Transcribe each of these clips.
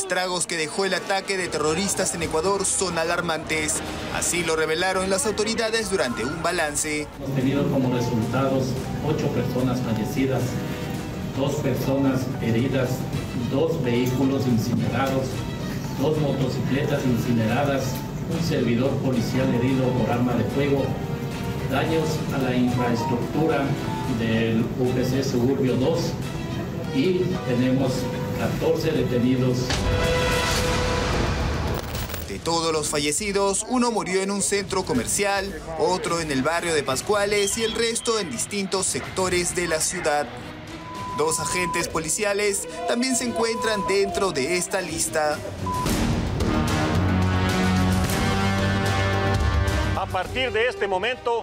estragos que dejó el ataque de terroristas en Ecuador son alarmantes. Así lo revelaron las autoridades durante un balance. Hemos tenido como resultados 8 personas fallecidas, 2 personas heridas, 2 vehículos incinerados, 2 motocicletas incineradas, un servidor policial herido por arma de fuego, daños a la infraestructura del UPC Suburbio 2 y tenemos 14 detenidos. De todos los fallecidos, uno murió en un centro comercial, otro en el barrio de Pascuales y el resto en distintos sectores de la ciudad. 2 agentes policiales también se encuentran dentro de esta lista. A partir de este momento,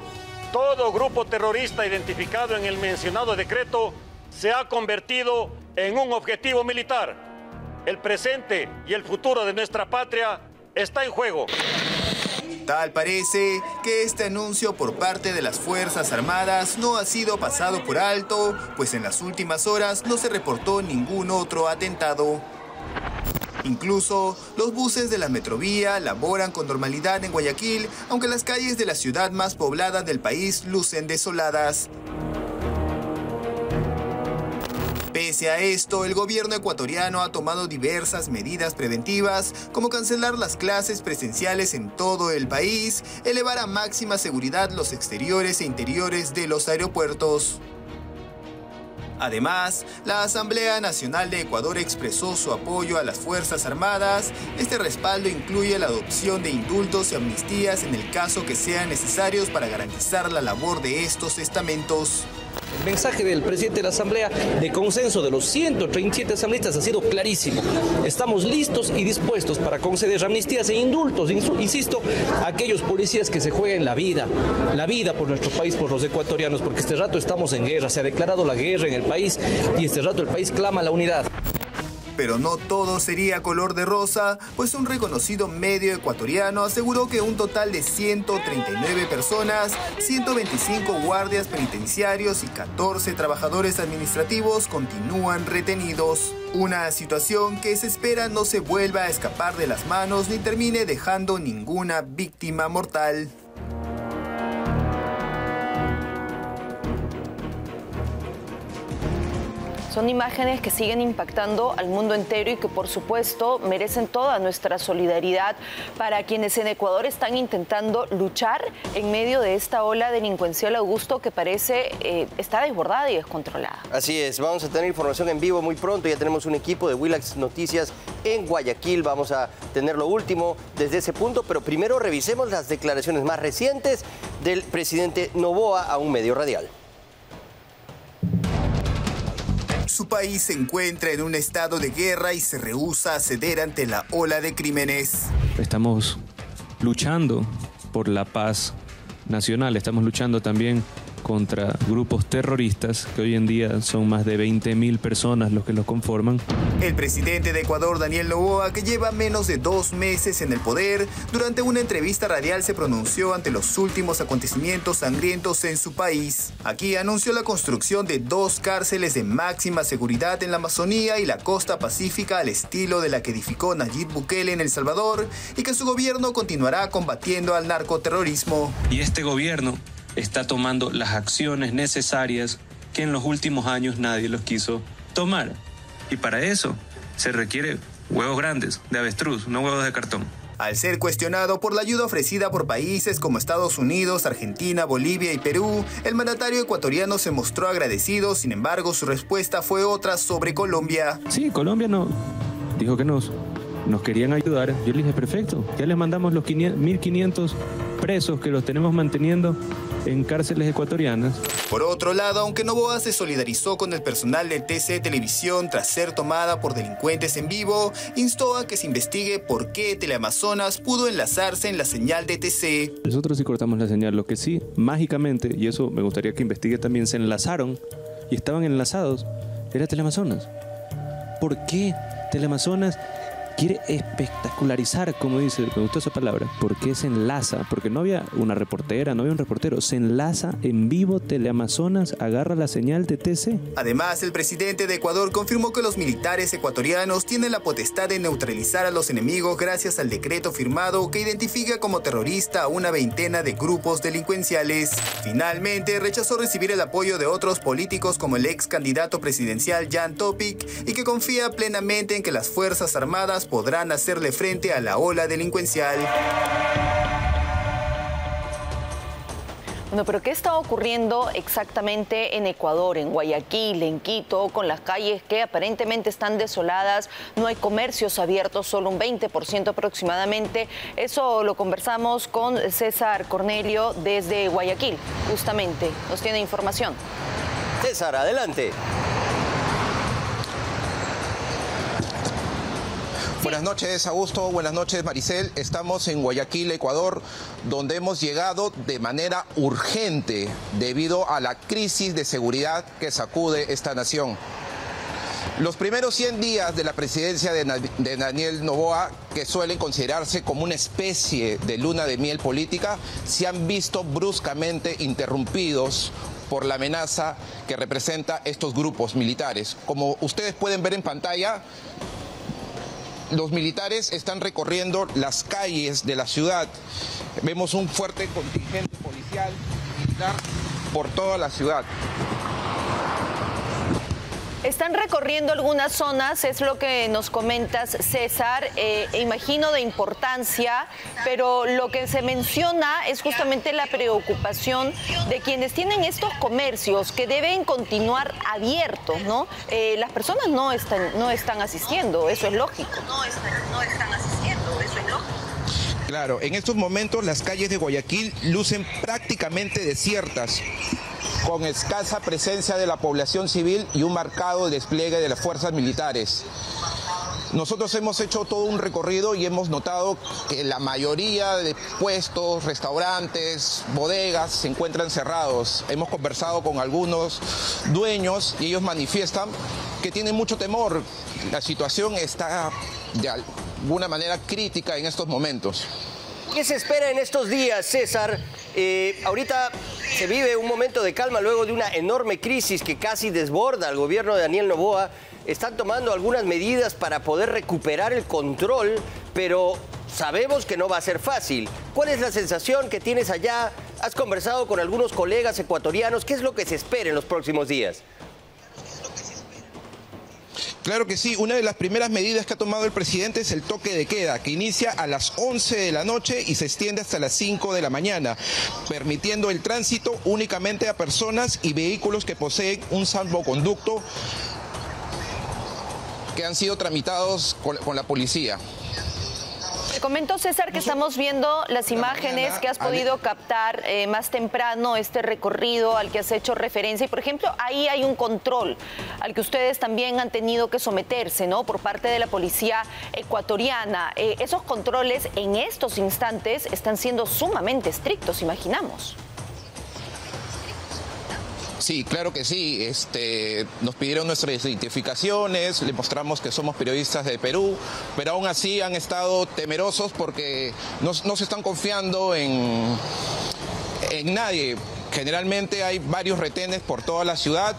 todo grupo terrorista identificado en el mencionado decreto se ha convertido en un objetivo militar. El presente y el futuro de nuestra patria está en juego. Tal parece que este anuncio por parte de las Fuerzas Armadas no ha sido pasado por alto, pues en las últimas horas no se reportó ningún otro atentado. Incluso, los buses de la Metrovía laboran con normalidad en Guayaquil, aunque las calles de la ciudad más poblada del país lucen desoladas. Pese a esto, el gobierno ecuatoriano ha tomado diversas medidas preventivas, como cancelar las clases presenciales en todo el país, elevar a máxima seguridad los exteriores e interiores de los aeropuertos. Además, la Asamblea Nacional de Ecuador expresó su apoyo a las Fuerzas Armadas. Este respaldo incluye la adopción de indultos y amnistías en el caso que sean necesarios para garantizar la labor de estos estamentos. El mensaje del presidente de la Asamblea de consenso de los 137 asambleístas ha sido clarísimo. Estamos listos y dispuestos para conceder amnistías e indultos, insisto, a aquellos policías que se jueguen la vida por nuestro país, por los ecuatorianos, porque este rato estamos en guerra, se ha declarado la guerra en el país y este rato el país clama la unidad. Pero no todo sería color de rosa, pues un reconocido medio ecuatoriano aseguró que un total de 139 personas, 125 guardias penitenciarios y 14 trabajadores administrativos continúan retenidos. Una situación que se espera no se vuelva a escapar de las manos ni termine dejando ninguna víctima mortal. Son imágenes que siguen impactando al mundo entero y que, por supuesto, merecen toda nuestra solidaridad para quienes en Ecuador están intentando luchar en medio de esta ola delincuencial, Augusto, que parece está desbordada y descontrolada. Así es, vamos a tener información en vivo muy pronto. Ya tenemos un equipo de Willax Noticias en Guayaquil. Vamos a tener lo último desde ese punto, pero primero revisemos las declaraciones más recientes del presidente Noboa a un medio radial. Su país se encuentra en un estado de guerra y se rehúsa a ceder ante la ola de crímenes. Estamos luchando por la paz nacional, estamos luchando también contra grupos terroristas, que hoy en día son más de 20.000 personas los que los conforman. El presidente de Ecuador, Daniel Noboa, que lleva menos de 2 meses en el poder, durante una entrevista radial se pronunció ante los últimos acontecimientos sangrientos en su país. Aquí anunció la construcción de 2 cárceles de máxima seguridad en la Amazonía y la costa pacífica al estilo de la que edificó Nayib Bukele en El Salvador, y que su gobierno continuará combatiendo al narcoterrorismo. Y este gobierno está tomando las acciones necesarias que en los últimos años nadie los quiso tomar. Y para eso se requiere huevos grandes, de avestruz, no huevos de cartón. Al ser cuestionado por la ayuda ofrecida por países como Estados Unidos, Argentina, Bolivia y Perú, el mandatario ecuatoriano se mostró agradecido. Sin embargo, su respuesta fue otra sobre Colombia. Sí, Colombia no dijo que nos querían ayudar. Yo le dije, perfecto, ya les mandamos los 1.500 presos que los tenemos manteniendo en cárceles ecuatorianas. Por otro lado, aunque Noboa se solidarizó con el personal de TC Televisión tras ser tomada por delincuentes en vivo, instó a que se investigue por qué Teleamazonas pudo enlazarse en la señal de TC. Nosotros sí cortamos la señal, lo que sí, mágicamente, y eso me gustaría que investigue también, se enlazaron y estaban enlazados, era Teleamazonas. ¿Por qué Teleamazonas quiere espectacularizar, como dice, me gustó esa palabra, porque se enlaza, porque no había una reportera, no había un reportero, se enlaza en vivo, Teleamazonas agarra la señal de TC. Además, el presidente de Ecuador confirmó que los militares ecuatorianos tienen la potestad de neutralizar a los enemigos gracias al decreto firmado que identifica como terrorista a una veintena de grupos delincuenciales. Finalmente, rechazó recibir el apoyo de otros políticos como el ex candidato presidencial Jan Topic y que confía plenamente en que las Fuerzas Armadas podrán hacerle frente a la ola delincuencial. Bueno, pero ¿qué está ocurriendo exactamente en Ecuador, en Guayaquil, en Quito, con las calles que aparentemente están desoladas? No hay comercios abiertos, solo un 20% aproximadamente. Eso lo conversamos con César Cornelio desde Guayaquil, justamente. Nos tiene información. César, adelante. Buenas noches, Augusto. Buenas noches, Maricel. Estamos en Guayaquil, Ecuador, donde hemos llegado de manera urgente debido a la crisis de seguridad que sacude esta nación. Los primeros 100 días de la presidencia de Daniel Noboa, que suelen considerarse como una especie de luna de miel política, se han visto bruscamente interrumpidos por la amenaza que representa estos grupos militares. Como ustedes pueden ver en pantalla, los militares están recorriendo las calles de la ciudad. Vemos un fuerte contingente policial militar por toda la ciudad. Están recorriendo algunas zonas, es lo que nos comentas, César, imagino de importancia, pero lo que se menciona es justamente la preocupación de quienes tienen estos comercios que deben continuar abiertos, ¿no? Las personas no están asistiendo, eso es lógico. No están asistiendo, eso es lógico. Claro, en estos momentos las calles de Guayaquil lucen prácticamente desiertas, con escasa presencia de la población civil y un marcado despliegue de las fuerzas militares. Nosotros hemos hecho todo un recorrido y hemos notado que la mayoría de puestos, restaurantes, bodegas se encuentran cerrados. Hemos conversado con algunos dueños y ellos manifiestan que tienen mucho temor. La situación está de alguna manera crítica en estos momentos. ¿Qué se espera en estos días, César? Ahorita se vive un momento de calma luego de una enorme crisis que casi desborda al gobierno de Daniel Noboa. Están tomando algunas medidas para poder recuperar el control, pero sabemos que no va a ser fácil. ¿Cuál es la sensación que tienes allá? ¿Has conversado con algunos colegas ecuatorianos? ¿Qué es lo que se espera en los próximos días? Claro que sí, una de las primeras medidas que ha tomado el presidente es el toque de queda, que inicia a las 11 de la noche y se extiende hasta las 5 de la mañana, permitiendo el tránsito únicamente a personas y vehículos que poseen un salvoconducto que han sido tramitados con la policía. Te comento, César, que estamos viendo las imágenes que has podido captar más temprano, este recorrido al que has hecho referencia. Y, por ejemplo, ahí hay un control al que ustedes también han tenido que someterse, ¿no?, por parte de la policía ecuatoriana. Esos controles en estos instantes están siendo sumamente estrictos, imaginamos. Sí, claro que sí. Nos pidieron nuestras identificaciones, le mostramos que somos periodistas de Perú, pero aún así han estado temerosos porque no se están confiando en nadie. Generalmente hay varios retenes por toda la ciudad.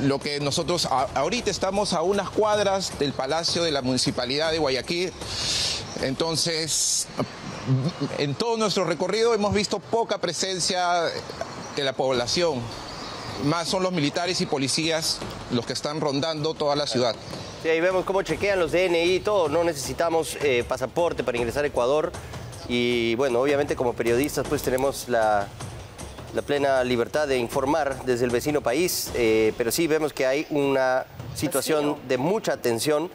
Lo que nosotros ahorita estamos a unas cuadras del Palacio de la Municipalidad de Guayaquil. Entonces, en todo nuestro recorrido hemos visto poca presencia de la población. Más son los militares y policías los que están rondando toda la ciudad. Sí, ahí vemos cómo chequean los DNI y todo. No necesitamos pasaporte para ingresar a Ecuador. Y bueno, obviamente como periodistas pues tenemos la plena libertad de informar desde el vecino país. Pero sí vemos que hay una situación de mucha tensión.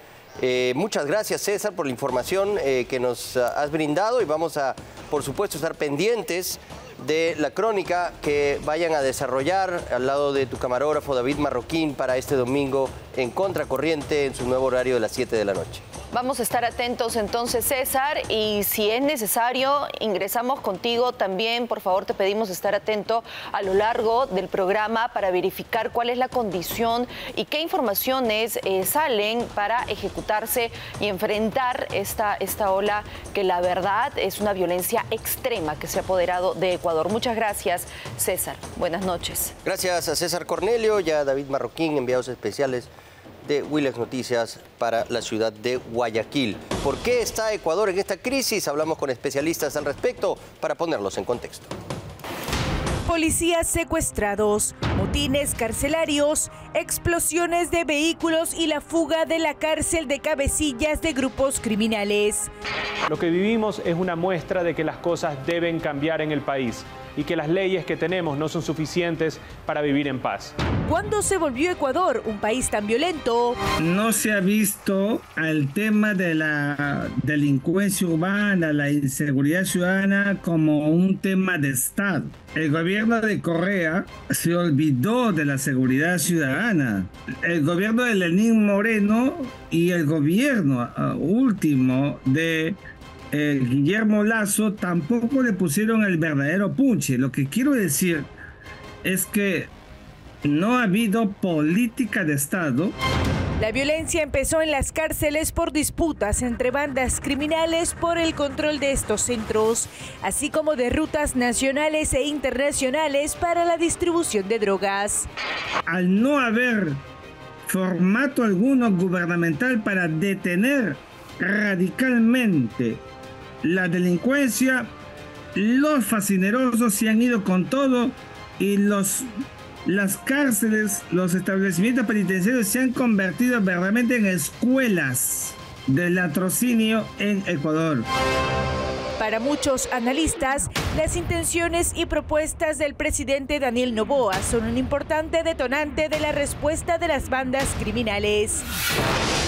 Muchas gracias, César, por la información que nos has brindado. Y vamos a, por supuesto, estar pendientes de la crónica que vayan a desarrollar al lado de tu camarógrafo David Marroquín para este domingo en Contracorriente en su nuevo horario de las 7 de la noche. Vamos a estar atentos entonces, César, y si es necesario, ingresamos contigo también. Por favor, te pedimos estar atento a lo largo del programa para verificar cuál es la condición y qué informaciones salen para ejecutarse y enfrentar esta ola que la verdad es una violencia extrema que se ha apoderado de Ecuador. Muchas gracias, César. Buenas noches. Gracias a César Cornelio y a David Marroquín, enviados especiales de Willax Noticias para la ciudad de Guayaquil. ¿Por qué está Ecuador en esta crisis? Hablamos con especialistas al respecto para ponerlos en contexto. Policías secuestrados, motines carcelarios, explosiones de vehículos y la fuga de la cárcel de cabecillas de grupos criminales. Lo que vivimos es una muestra de que las cosas deben cambiar en el país y que las leyes que tenemos no son suficientes para vivir en paz. ¿Cuándo se volvió Ecuador un país tan violento? No se ha visto al tema de la delincuencia urbana, la inseguridad ciudadana como un tema de Estado. El gobierno de Correa se olvidó de la seguridad ciudadana. El gobierno de Lenín Moreno y el gobierno último de Guillermo Lasso tampoco le pusieron el verdadero punche. Lo que quiero decir es que no ha habido política de Estado. La violencia empezó en las cárceles por disputas entre bandas criminales por el control de estos centros, así como de rutas nacionales e internacionales para la distribución de drogas. Al no haber formato alguno gubernamental para detener radicalmente la delincuencia, los fascinerosos se han ido con todo y las cárceles, los establecimientos penitenciarios se han convertido verdaderamente en escuelas del latrocinio en Ecuador. Para muchos analistas, las intenciones y propuestas del presidente Daniel Noboa son un importante detonante de la respuesta de las bandas criminales.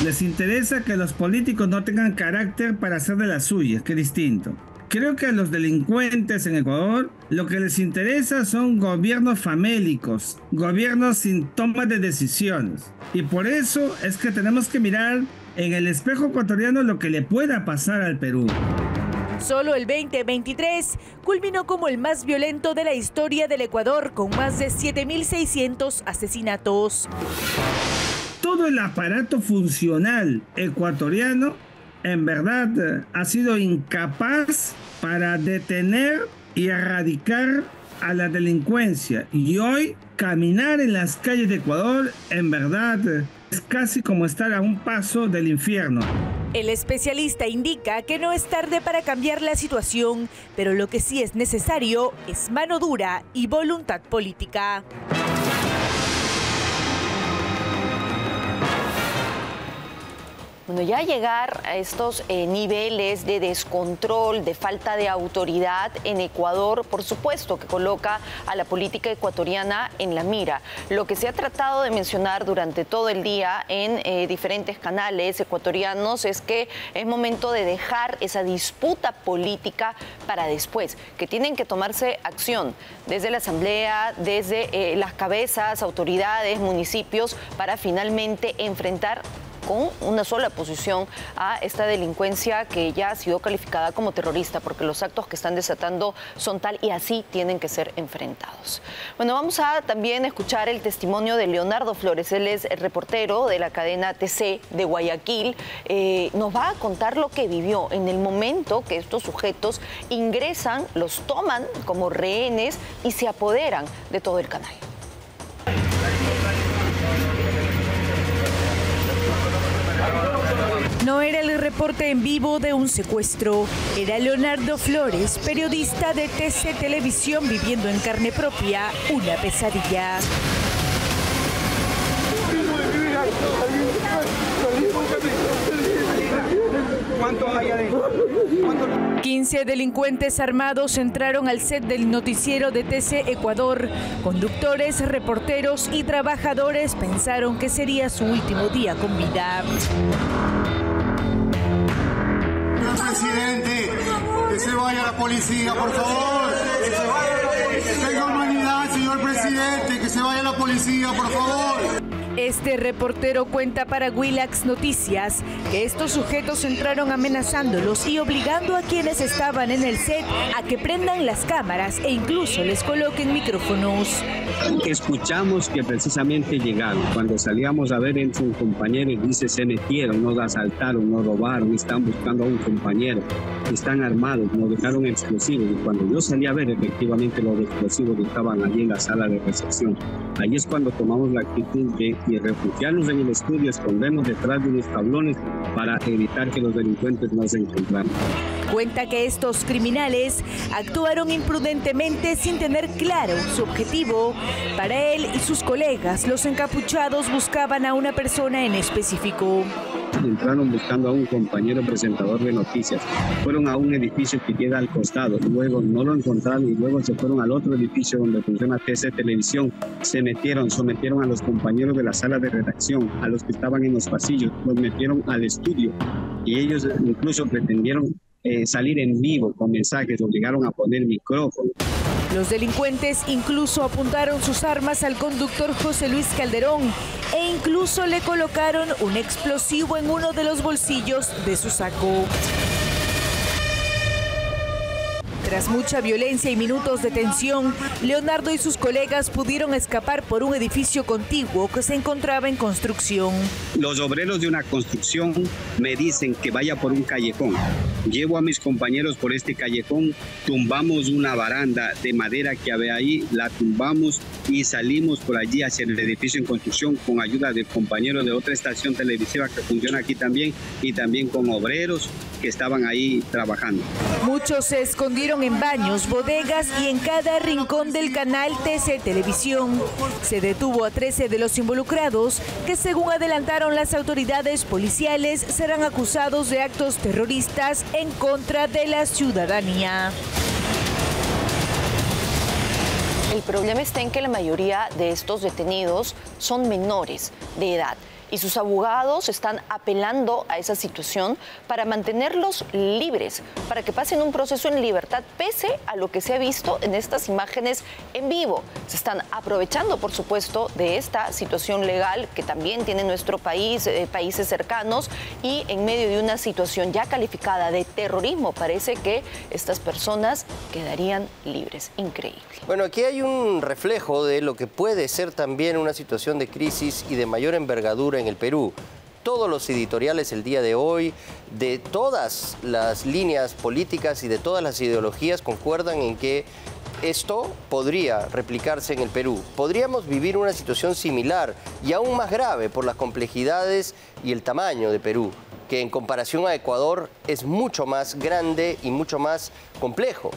Les interesa que los políticos no tengan carácter para hacer de las suyas, que es distinto. Creo que a los delincuentes en Ecuador lo que les interesa son gobiernos famélicos, gobiernos sin toma de decisiones. Y por eso es que tenemos que mirar en el espejo ecuatoriano lo que le pueda pasar al Perú. Solo el 2023 culminó como el más violento de la historia del Ecuador, con más de 7.600 asesinatos. Todo el aparato funcional ecuatoriano en verdad ha sido incapaz para detener y erradicar a la delincuencia. Y hoy caminar en las calles de Ecuador en verdad es casi como estar a un paso del infierno. El especialista indica que no es tarde para cambiar la situación, pero lo que sí es necesario es mano dura y voluntad política. Bueno, ya llegar a estos niveles de descontrol, de falta de autoridad en Ecuador, por supuesto que coloca a la política ecuatoriana en la mira. Lo que se ha tratado de mencionar durante todo el día en diferentes canales ecuatorianos es que es momento de dejar esa disputa política para después, que tienen que tomarse acción desde la Asamblea, desde las cabezas, autoridades, municipios, para finalmente enfrentar con una sola posición a esta delincuencia que ya ha sido calificada como terrorista, porque los actos que están desatando son tal y así tienen que ser enfrentados. Bueno, vamos a también escuchar el testimonio de Leonardo Flores. Él es el reportero de la cadena TC de Guayaquil. Nos va a contar lo que vivió en el momento que estos sujetos ingresan, los toman como rehenes y se apoderan de todo el canal. No era el reporte en vivo de un secuestro, era Leonardo Flores, periodista de TC Televisión, viviendo en carne propia una pesadilla. ¿Cuántos hay adentro? 15 delincuentes armados entraron al set del noticiero de TC Ecuador. Conductores, reporteros y trabajadores pensaron que sería su último día con vida. Presidente, que se vaya la policía, por favor. Que tenga humanidad, señor presidente, que se vaya la policía, por favor. Este reportero cuenta para Willax Noticias que estos sujetos entraron amenazándolos y obligando a quienes estaban en el set a que prendan las cámaras e incluso les coloquen micrófonos. Escuchamos que precisamente llegaron. Cuando salíamos a ver en sus compañeros, dice, se metieron, nos asaltaron, nos robaron, están buscando a un compañero, están armados, nos dejaron explosivos. Y cuando yo salí a ver, efectivamente los explosivos estaban allí en la sala de recepción. Ahí es cuando tomamos la actitud de refugiarnos en el estudio, escondernos detrás de unos tablones para evitar que los delincuentes nos encontraran. Cuenta que estos criminales actuaron imprudentemente sin tener claro su objetivo. Para él y sus colegas, los encapuchados buscaban a una persona en específico. Entraron buscando a un compañero presentador de noticias. Fueron a un edificio que queda al costado, luego no lo encontraron y luego se fueron al otro edificio donde funciona TC Televisión. Se metieron, sometieron a los compañeros de la sala de redacción, a los que estaban en los pasillos, los metieron al estudio y ellos incluso pretendieron salir en vivo con mensajes, obligaron a poner micrófono. Los delincuentes incluso apuntaron sus armas al conductor José Luis Calderón e incluso le colocaron un explosivo en uno de los bolsillos de su saco. Tras mucha violencia y minutos de tensión, Leonardo y sus colegas pudieron escapar por un edificio contiguo que se encontraba en construcción. Los obreros de una construcción me dicen que vaya por un callejón. Llevo a mis compañeros por este callejón, tumbamos una baranda de madera que había ahí, la tumbamos y salimos por allí hacia el edificio en construcción con ayuda del compañero de otra estación televisiva que funciona aquí también y también con obreros que estaban ahí trabajando. Muchos se escondieron en baños, bodegas y en cada rincón del canal TC Televisión. Se detuvo a 13 de los involucrados que, según adelantaron las autoridades policiales, serán acusados de actos terroristas en contra de la ciudadanía. El problema está en que la mayoría de estos detenidos son menores de edad y sus abogados están apelando a esa situación para mantenerlos libres, para que pasen un proceso en libertad, pese a lo que se ha visto en estas imágenes en vivo. Se están aprovechando, por supuesto, de esta situación legal que también tiene nuestro país, países cercanos, y en medio de una situación ya calificada de terrorismo, parece que estas personas quedarían libres. Increíble. Bueno, aquí hay un reflejo de lo que puede ser también una situación de crisis y de mayor envergadura en el Perú. Todos los editoriales el día de hoy, de todas las líneas políticas y de todas las ideologías, concuerdan en que esto podría replicarse en el Perú. Podríamos vivir una situación similar y aún más grave por las complejidades y el tamaño de Perú, que en comparación a Ecuador es mucho más grande y mucho más complejo.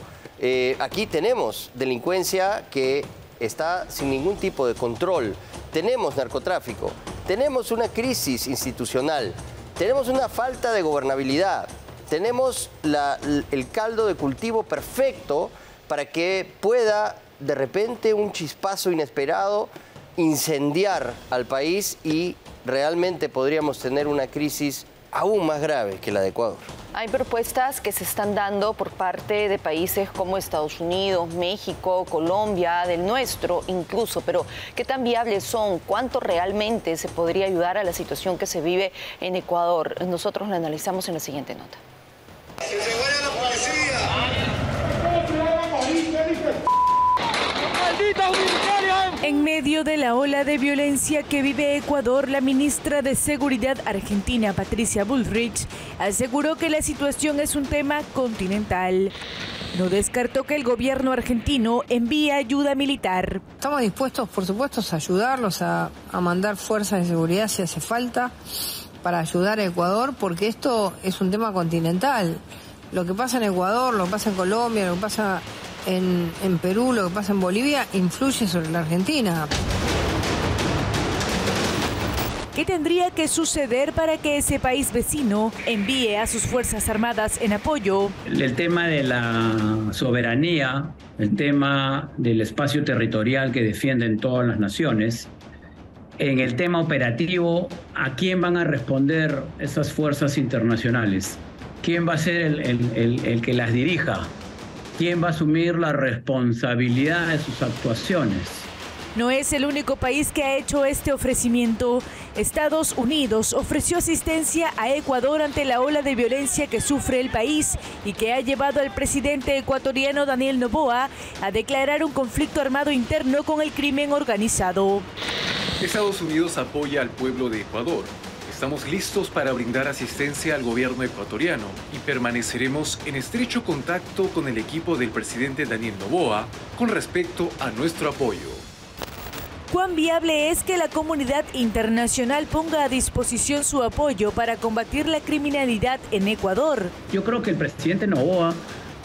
Aquí tenemos delincuencia que está sin ningún tipo de control, tenemos narcotráfico, tenemos una crisis institucional, tenemos una falta de gobernabilidad, tenemos el caldo de cultivo perfecto para que pueda de repente un chispazo inesperado incendiar al país y realmente podríamos tener una crisis aún más grave que la de Ecuador. Hay propuestas que se están dando por parte de países como Estados Unidos, México, Colombia, del nuestro incluso, pero ¿qué tan viables son? ¿Cuánto realmente se podría ayudar a la situación que se vive en Ecuador? Nosotros lo analizamos en la siguiente nota. ¡Que se vaya la policía! En medio de la ola de violencia que vive Ecuador, la ministra de Seguridad argentina, Patricia Bullrich, aseguró que la situación es un tema continental. No descartó que el gobierno argentino envíe ayuda militar. Estamos dispuestos, por supuesto, a ayudarlos, a mandar fuerzas de seguridad si hace falta para ayudar a Ecuador, porque esto es un tema continental. Lo que pasa en Ecuador, lo que pasa en Colombia, lo que pasa en Perú, lo que pasa en Bolivia, influye sobre la Argentina. ¿Qué tendría que suceder para que ese país vecino envíe a sus Fuerzas Armadas en apoyo? El tema de la soberanía, el tema del espacio territorial que defienden todas las naciones. En el tema operativo, ¿a quién van a responder esas fuerzas internacionales? ¿Quién va a ser el que las dirija? ¿Quién va a asumir la responsabilidad de sus actuaciones? No es el único país que ha hecho este ofrecimiento. Estados Unidos ofreció asistencia a Ecuador ante la ola de violencia que sufre el país y que ha llevado al presidente ecuatoriano Daniel Noboa a declarar un conflicto armado interno con el crimen organizado. Estados Unidos apoya al pueblo de Ecuador. Estamos listos para brindar asistencia al gobierno ecuatoriano y permaneceremos en estrecho contacto con el equipo del presidente Daniel Noboa con respecto a nuestro apoyo. ¿Cuán viable es que la comunidad internacional ponga a disposición su apoyo para combatir la criminalidad en Ecuador? Yo creo que el presidente Noboa,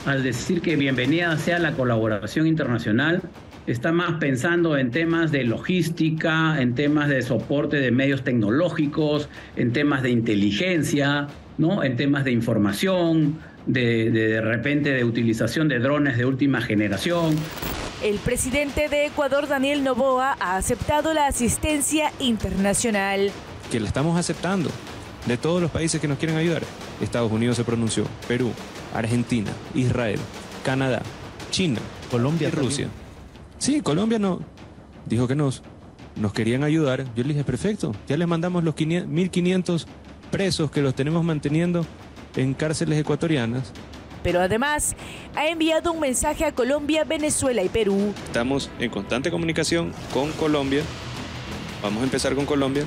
al decir que bienvenida sea la colaboración internacional, está más pensando en temas de logística, en temas de soporte de medios tecnológicos, en temas de inteligencia, ¿no? En temas de información, de repente de utilización de drones de última generación. El presidente de Ecuador, Daniel Noboa, ha aceptado la asistencia internacional. Que la estamos aceptando de todos los países que nos quieren ayudar. Estados Unidos se pronunció, Perú, Argentina, Israel, Canadá, China, Colombia y Rusia. Sí, Colombia no. Dijo que nos querían ayudar. Yo le dije, perfecto, ya les mandamos los 1.500 presos que los tenemos manteniendo en cárceles ecuatorianas. Pero además ha enviado un mensaje a Colombia, Venezuela y Perú. Estamos en constante comunicación con Colombia. Vamos a empezar con Colombia.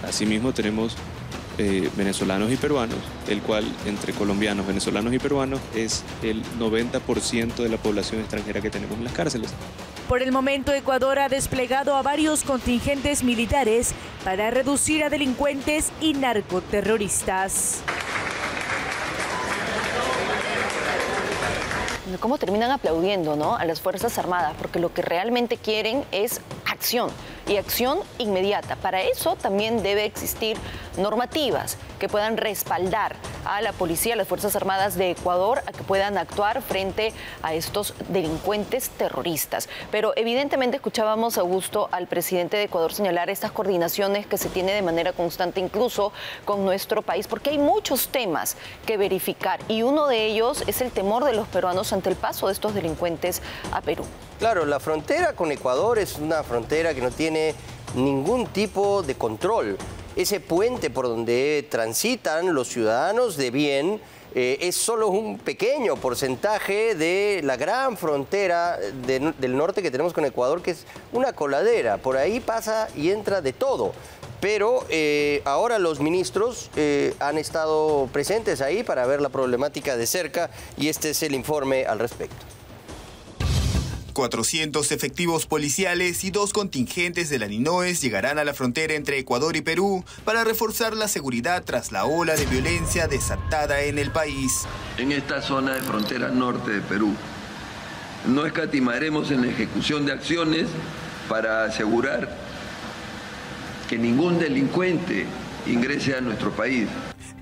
Asimismo tenemos venezolanos y peruanos, el cual entre colombianos, venezolanos y peruanos es el 90% de la población extranjera que tenemos en las cárceles. Por el momento, Ecuador ha desplegado a varios contingentes militares para reducir a delincuentes y narcoterroristas. ¿Cómo terminan aplaudiendo, ¿no?, a las Fuerzas Armadas? Porque lo que realmente quieren es acción, y acción inmediata. Para eso también debe existir normativas que puedan respaldar a la policía, a las Fuerzas Armadas de Ecuador, a que puedan actuar frente a estos delincuentes terroristas. Pero evidentemente escuchábamos, Augusto, al presidente de Ecuador señalar estas coordinaciones que se tiene de manera constante incluso con nuestro país, porque hay muchos temas que verificar y uno de ellos es el temor de los peruanos ante el paso de estos delincuentes a Perú. Claro, la frontera con Ecuador es una frontera que no tiene ningún tipo de control. Ese puente por donde transitan los ciudadanos de bien es solo un pequeño porcentaje de la gran frontera del norte que tenemos con Ecuador, que es una coladera. Por ahí pasa y entra de todo. Pero ahora los ministros han estado presentes ahí para ver la problemática de cerca y este es el informe al respecto. 400 efectivos policiales y 2 contingentes de la NINOES llegarán a la frontera entre Ecuador y Perú para reforzar la seguridad tras la ola de violencia desatada en el país. En esta zona de frontera norte de Perú, no escatimaremos en la ejecución de acciones para asegurar que ningún delincuente ingrese a nuestro país.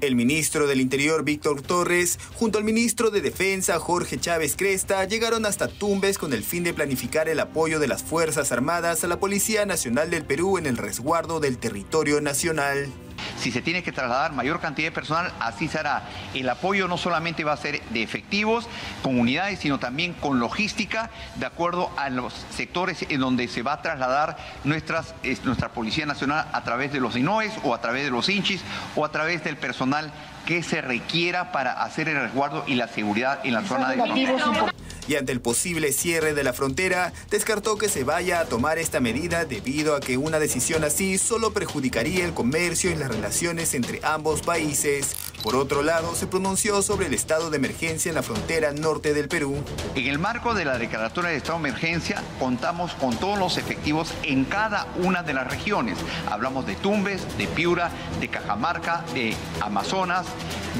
El ministro del Interior, Víctor Torres, junto al ministro de Defensa, Jorge Chávez Cresta, llegaron hasta Tumbes con el fin de planificar el apoyo de las Fuerzas Armadas a la Policía Nacional del Perú en el resguardo del territorio nacional. Si se tiene que trasladar mayor cantidad de personal, así se hará. El apoyo no solamente va a ser de efectivos, con unidades, sino también con logística, de acuerdo a los sectores en donde se va a trasladar nuestra Policía Nacional a través de los NINOES o a través de los hinchis o a través del personal que se requiera para hacer el resguardo y la seguridad en la zona de frontera. Y ante el posible cierre de la frontera, descartó que se vaya a tomar esta medida debido a que una decisión así solo perjudicaría el comercio y las relaciones entre ambos países. Por otro lado, se pronunció sobre el estado de emergencia en la frontera norte del Perú. En el marco de la declaratoria de estado de emergencia, contamos con todos los efectivos en cada una de las regiones. Hablamos de Tumbes, de Piura, de Cajamarca, de Amazonas,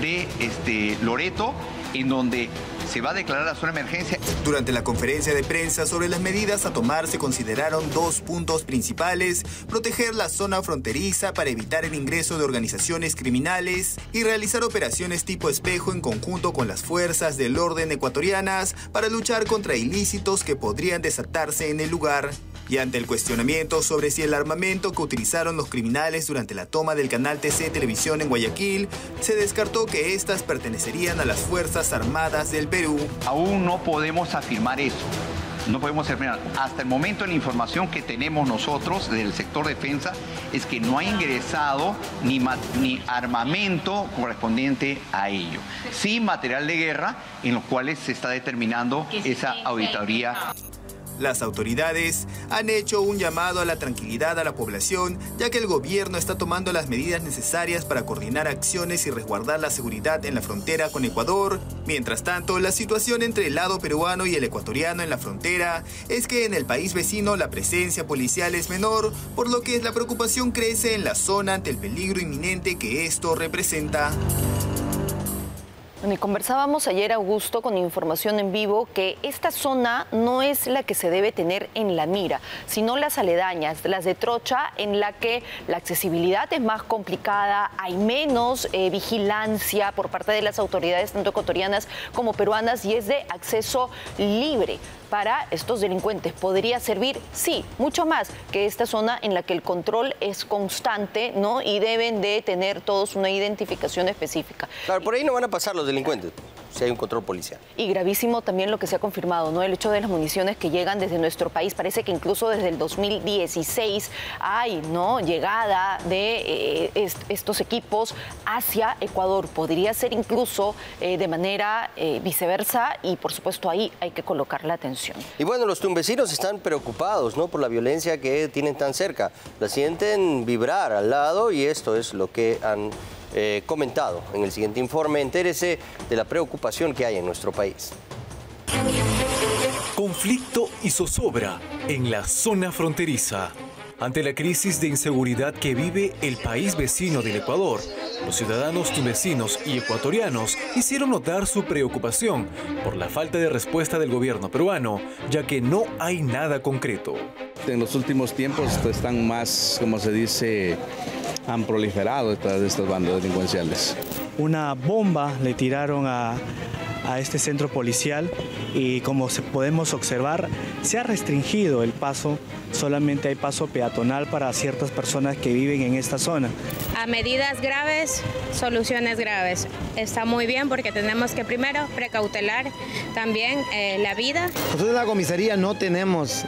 de Loreto, en donde se va a declarar la zona de emergencia. Durante la conferencia de prensa sobre las medidas a tomar se consideraron 2 puntos principales: proteger la zona fronteriza para evitar el ingreso de organizaciones criminales y realizar operaciones tipo espejo en conjunto con las fuerzas del orden ecuatorianas para luchar contra ilícitos que podrían desatarse en el lugar. Y ante el cuestionamiento sobre si el armamento que utilizaron los criminales durante la toma del canal TC Televisión en Guayaquil, se descartó que estas pertenecerían a las Fuerzas Armadas del Perú. Aún no podemos afirmar eso. no podemos terminar. Hasta el momento la información que tenemos nosotros del sector defensa es que no ha ingresado ni armamento correspondiente a ello. Sí material de guerra en los cuales se está determinando esa auditoría. Las autoridades han hecho un llamado a la tranquilidad a la población, ya que el gobierno está tomando las medidas necesarias para coordinar acciones y resguardar la seguridad en la frontera con Ecuador. Mientras tanto, la situación entre el lado peruano y el ecuatoriano en la frontera es que en el país vecino la presencia policial es menor, por lo que la preocupación crece en la zona ante el peligro inminente que esto representa. Y conversábamos ayer, Augusto, con Información en Vivo, que esta zona no es la que se debe tener en la mira, sino las aledañas, las de Trocha, en la que la accesibilidad es más complicada, hay menos vigilancia por parte de las autoridades, tanto ecuatorianas como peruanas, y es de acceso libre para estos delincuentes. ¿Podría servir? Sí, mucho más que esta zona en la que el control es constante, ¿no? Y deben de tener todos una identificación específica. Claro, por ahí no van a pasar los delincuentes si hay un control policial. Y gravísimo también lo que se ha confirmado, ¿no? El hecho de las municiones que llegan desde nuestro país. Parece que incluso desde el 2016 hay, ¿no?, llegada de estos equipos hacia Ecuador. Podría ser incluso de manera viceversa, y por supuesto ahí hay que colocar la atención. Y bueno, los tumbesinos están preocupados, ¿no?, por la violencia que tienen tan cerca. La sienten vibrar al lado, y esto es lo que han comentado en el siguiente informe. Entérese de la preocupación que hay en nuestro país. Conflicto y zozobra en la zona fronteriza. Ante la crisis de inseguridad que vive el país vecino del Ecuador, los ciudadanos tunecinos y ecuatorianos hicieron notar su preocupación por la falta de respuesta del gobierno peruano, ya que no hay nada concreto. En los últimos tiempos están más, como se dice, han proliferado estas bandas delincuenciales. Una bomba le tiraron a este centro policial, y como podemos observar, se ha restringido el paso. Solamente hay paso peatonal para ciertas personas que viven en esta zona. A medidas graves, soluciones graves. Está muy bien, porque tenemos que primero precautelar también la vida. Nosotros en la comisaría no tenemos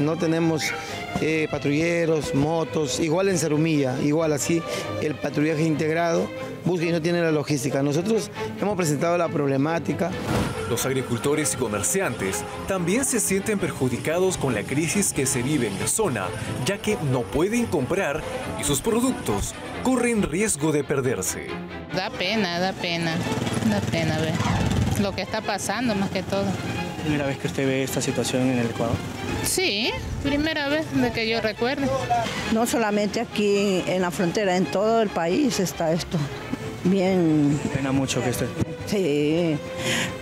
patrulleros, motos, igual en Zarumilla, igual así el patrullaje integrado busca y no tiene la logística. Nosotros hemos presentado la problemática. Los agricultores y comerciantes también se sienten perjudicados con la crisis que se vive en la zona, ya que no pueden comprar y sus productos corren riesgo de perderse. Da pena ver lo que está pasando, más que todo. ¿Primera vez que usted ve esta situación en el Ecuador? Sí, primera vez de que yo recuerde. No solamente aquí en la frontera, en todo el país está esto. Bien. Pena mucho que esté. Sí,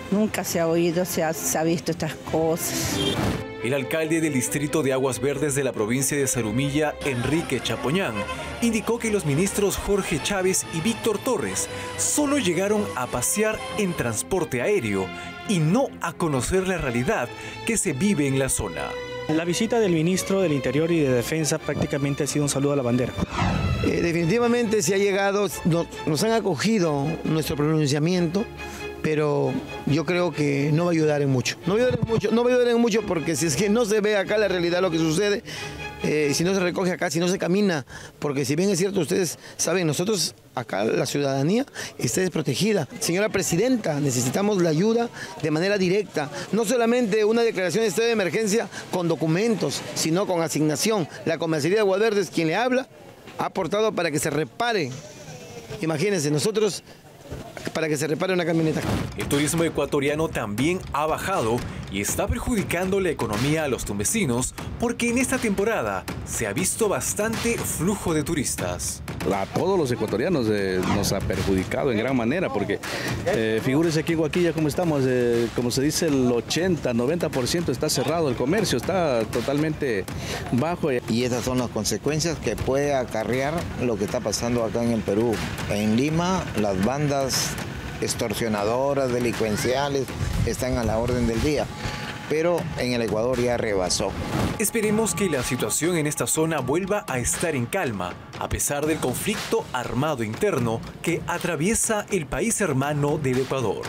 nunca se ha oído, se ha visto estas cosas. El alcalde del distrito de Aguas Verdes de la provincia de Zarumilla, Enrique Chapoñán, indicó que los ministros Jorge Chávez y Víctor Torres solo llegaron a pasear en transporte aéreo y no a conocer la realidad que se vive en la zona. La visita del ministro del Interior y de Defensa prácticamente ha sido un saludo a la bandera. Definitivamente se ha llegado, nos han acogido nuestro pronunciamiento, pero yo creo que no va a ayudar en mucho. No va a ayudar en mucho porque si es que no se ve acá la realidad, lo que sucede, si no se recoge acá, si no se camina, porque si bien es cierto, ustedes saben, nosotros acá la ciudadanía está desprotegida. Señora Presidenta, necesitamos la ayuda de manera directa, no solamente una declaración de estado de emergencia con documentos, sino con asignación. La comisaría de Aguas Verdes, quien le habla, ha aportado para que se repare. Imagínense, nosotros, para que se repare una camioneta. El turismo ecuatoriano también ha bajado y está perjudicando la economía a los tumbesinos, porque en esta temporada se ha visto bastante flujo de turistas. A todos los ecuatorianos nos ha perjudicado en gran manera, porque figúrense aquí en Guaquilla como estamos, como se dice, el 80-90% está cerrado, el comercio está totalmente bajo. Y esas son las consecuencias que puede acarrear lo que está pasando acá en el Perú. En Lima, las bandas extorsionadoras, delincuenciales, están a la orden del día, pero en el Ecuador ya rebasó. Esperemos que la situación en esta zona vuelva a estar en calma, a pesar del conflicto armado interno que atraviesa el país hermano del Ecuador.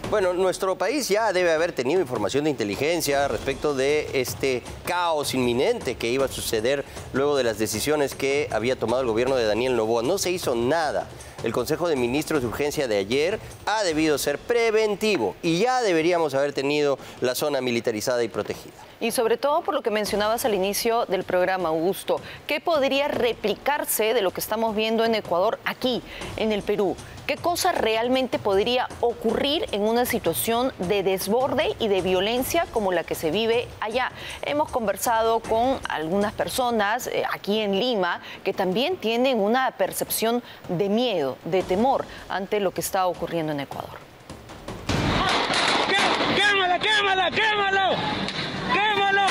Bueno, nuestro país ya debe haber tenido información de inteligencia respecto de este caos inminente que iba a suceder luego de las decisiones que había tomado el gobierno de Daniel Noboa. No se hizo nada. El Consejo de Ministros de Urgencia de ayer ha debido ser preventivo y ya deberíamos haber tenido la zona militarizada y protegida. Y sobre todo por lo que mencionabas al inicio del programa, Augusto, ¿qué podría replicarse de lo que estamos viendo en Ecuador aquí, en el Perú? ¿Qué cosa realmente podría ocurrir en una situación de desborde y de violencia como la que se vive allá? Hemos conversado con algunas personas aquí en Lima que también tienen una percepción de miedo, de temor ante lo que está ocurriendo en Ecuador. ¡Quémala, quémala, quémalo! ¡Quémalo!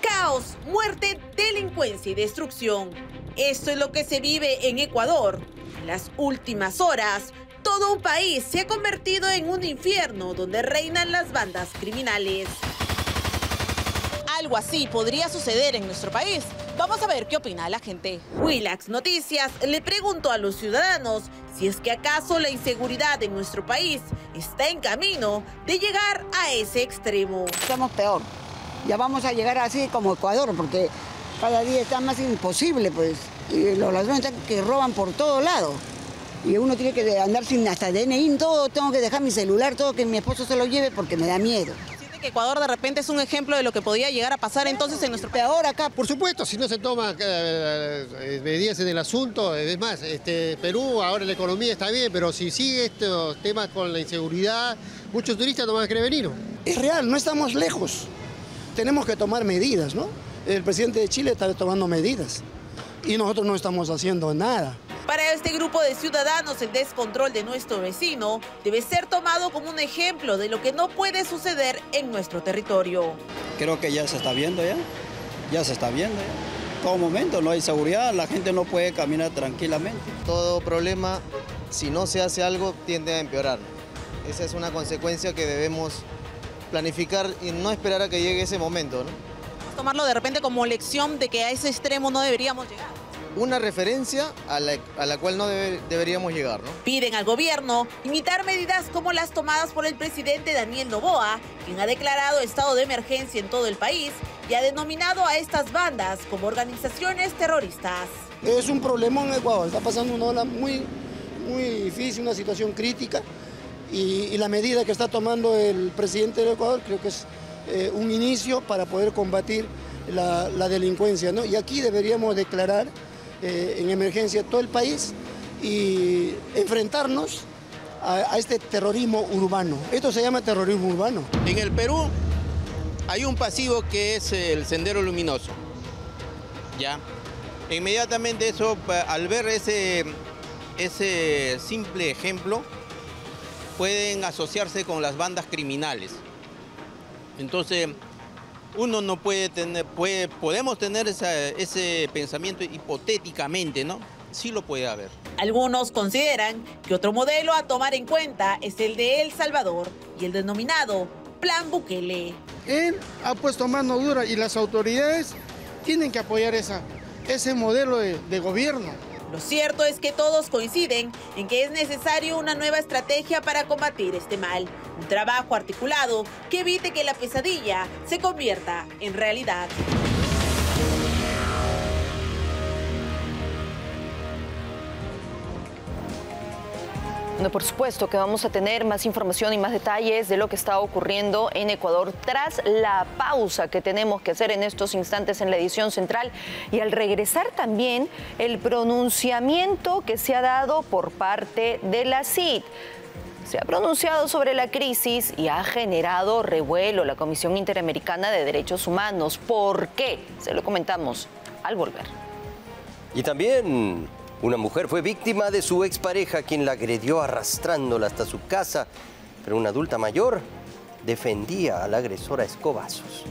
Caos, muerte, delincuencia y destrucción. Esto es lo que se vive en Ecuador. En las últimas horas, todo un país se ha convertido en un infierno donde reinan las bandas criminales. Algo así podría suceder en nuestro país. Vamos a ver qué opina la gente. Willax Noticias le preguntó a los ciudadanos si es que acaso la inseguridad en nuestro país está en camino de llegar a ese extremo. Estamos peor. Ya vamos a llegar así como Ecuador, porque cada día está más imposible, pues. Y los ladrones están que roban por todo lado. Y uno tiene que andar sin hasta DNI, todo. Tengo que dejar mi celular, todo, que mi esposo se lo lleve porque me da miedo. ¿Siente que Ecuador de repente es un ejemplo de lo que podría llegar a pasar entonces en nuestro país? Ahora acá, por supuesto, si no se toman medidas en el asunto, es más, Perú, ahora la economía está bien, pero si sigue estos temas con la inseguridad, muchos turistas no van a querer venir. Es real, no estamos lejos. Tenemos que tomar medidas, ¿no? El presidente de Chile está tomando medidas y nosotros no estamos haciendo nada. Para este grupo de ciudadanos, el descontrol de nuestro vecino debe ser tomado como un ejemplo de lo que no puede suceder en nuestro territorio. Creo que ya se está viendo ya se está viendo ya. Todo momento no hay seguridad, la gente no puede caminar tranquilamente. Todo problema, si no se hace algo, tiende a empeorar. Esa es una consecuencia que debemos planificar y no esperar a que llegue ese momento, ¿no? Tomarlo de repente como lección de que a ese extremo no deberíamos llegar. Una referencia a la cual no deberíamos llegar, ¿no? Piden al gobierno imitar medidas como las tomadas por el presidente Daniel Noboa, quien ha declarado estado de emergencia en todo el país y ha denominado a estas bandas como organizaciones terroristas. Es un problema en Ecuador, está pasando una ola muy difícil, una situación crítica y la medida que está tomando el presidente del Ecuador creo que es un inicio para poder combatir la delincuencia, ¿no? Y aquí deberíamos declarar en emergencia todo el país y enfrentarnos a este terrorismo urbano. Esto se llama terrorismo urbano. En el Perú hay un pasivo que es el Sendero Luminoso. ¿Ya? Inmediatamente eso, al ver ese simple ejemplo, pueden asociarse con las bandas criminales. Entonces, uno no puede tener, podemos tener ese pensamiento hipotéticamente, ¿no? Sí lo puede haber. Algunos consideran que otro modelo a tomar en cuenta es el de El Salvador y el denominado Plan Bukele. Él ha puesto mano dura y las autoridades tienen que apoyar ese modelo de gobierno. Lo cierto es que todos coinciden en que es necesario una nueva estrategia para combatir este mal. Un trabajo articulado que evite que la pesadilla se convierta en realidad. Bueno, por supuesto que vamos a tener más información y más detalles de lo que está ocurriendo en Ecuador tras la pausa que tenemos que hacer en estos instantes en la edición central y al regresar también el pronunciamiento que se ha dado por parte de la CID. Se ha pronunciado sobre la crisis y ha generado revuelo la Comisión Interamericana de Derechos Humanos. ¿Por qué? Se lo comentamos al volver. Y también una mujer fue víctima de su expareja, quien la agredió arrastrándola hasta su casa, pero una adulta mayor defendía a la agresora a escobazos.